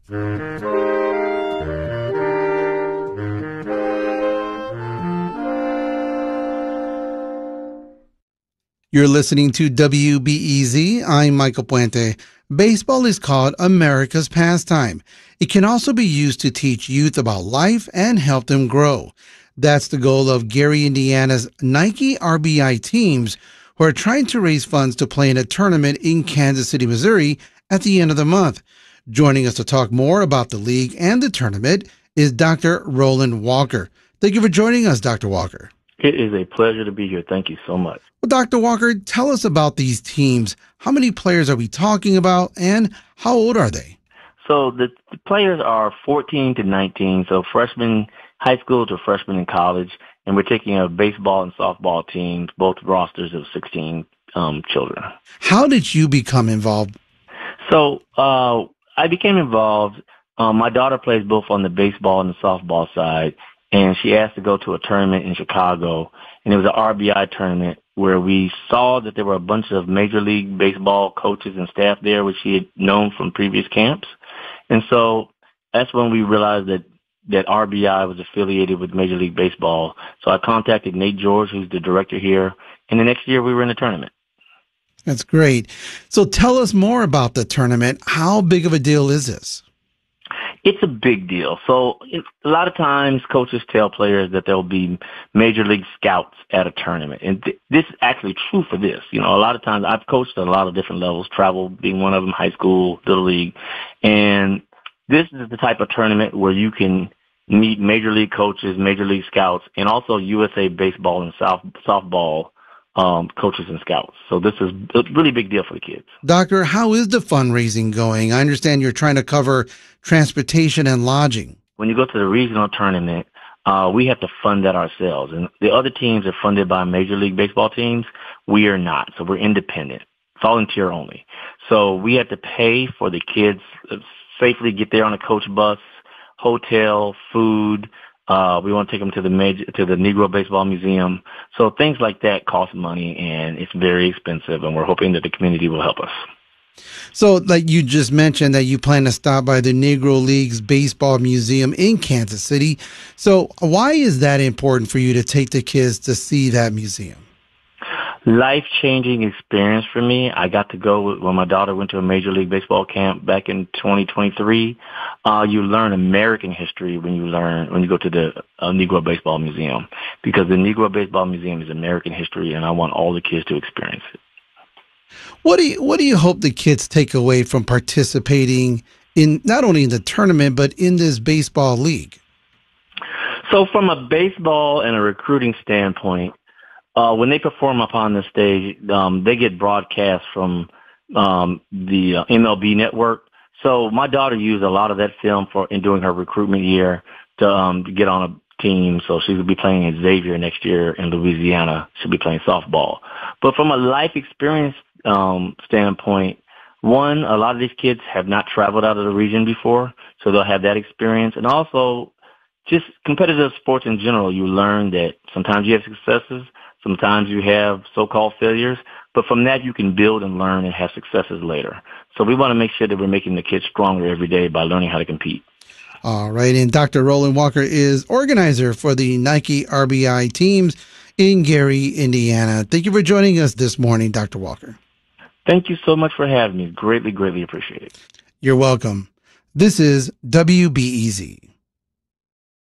You're listening to WBEZ. I'm Michael Puente. Baseball is called America's pastime. It can also be used to teach youth about life and help them grow. That's the goal of Gary, Indiana's Nike RBI teams, who are trying to raise funds to play in a tournament in Kansas City, Missouri at the end of the month. Joining us to talk more about the league and the tournament is Dr. Roland Walker. Thank you for joining us, Dr. Walker. It is a pleasure to be here. Thank you so much. Well, Dr. Walker, tell us about these teams. How many players are we talking about, and how old are they? So the players are 14 to 19, so freshmen, high school to freshmen in college, and we're taking a baseball and softball teams, both rosters of 16 children. How did you become involved? So I became involved. My daughter plays both on the baseball and the softball side, and she asked to go to a tournament in Chicago, and it was an RBI tournament where we saw that there were a bunch of Major League Baseball coaches and staff there, which she had known from previous camps. And so that's when we realized that RBI was affiliated with Major League Baseball. So I contacted Nate George, who's the director here, and the next year we were in the tournament. That's great. So tell us more about the tournament. How big of a deal is this? It's a big deal. So a lot of times coaches tell players that there'll be Major League scouts at a tournament. And this is actually true for this. You know, a lot of times I've coached at a lot of different levels, travel being one of them, high school, little league. And this is the type of tournament where you can meet Major League coaches, Major League scouts, and also USA baseball and softball coaches and scouts. So this is a really big deal for the kids. Doctor, how is the fundraising going? I understand you're trying to cover transportation and lodging. When you go to the regional tournament, we have to fund that ourselves. And the other teams are funded by Major League Baseball teams. We are not. So we're independent, volunteer only. So we have to pay for the kids safely get there on a coach bus, hotel, food. We want to take them to the Negro Baseball Museum. So things like that cost money, and it's very expensive, and we're hoping that the community will help us. So, like you just mentioned, that you plan to stop by the Negro Leagues Baseball Museum in Kansas City. So why is that important for you to take the kids to see that museum? Life-changing experience for me. I got to go when my daughter went to a Major League Baseball camp back in 2023. You learn American history when you go to the Negro Baseball Museum, because the Negro Baseball Museum is American history, and I want all the kids to experience it. What do you hope the kids take away from participating in not only in the tournament but in this baseball league? So from a baseball and a recruiting standpoint, when they perform upon the stage, they get broadcast from the MLB network. So my daughter used a lot of that film in doing her recruitment year to get on a team. So she will be playing at Xavier next year in Louisiana. She'll be playing softball. But from a life experience standpoint, one, a lot of these kids have not traveled out of the region before, so they'll have that experience. And also, just competitive sports in general, you learn that sometimes you have successes, sometimes you have so-called failures, but from that you can build and learn and have successes later. So we want to make sure that we're making the kids stronger every day by learning how to compete. All right, and Dr. Roland Walker is organizer for the Nike RBI teams in Gary, Indiana. Thank you for joining us this morning, Dr. Walker. Thank you so much for having me. Greatly, greatly appreciate it. You're welcome. This is WBEZ.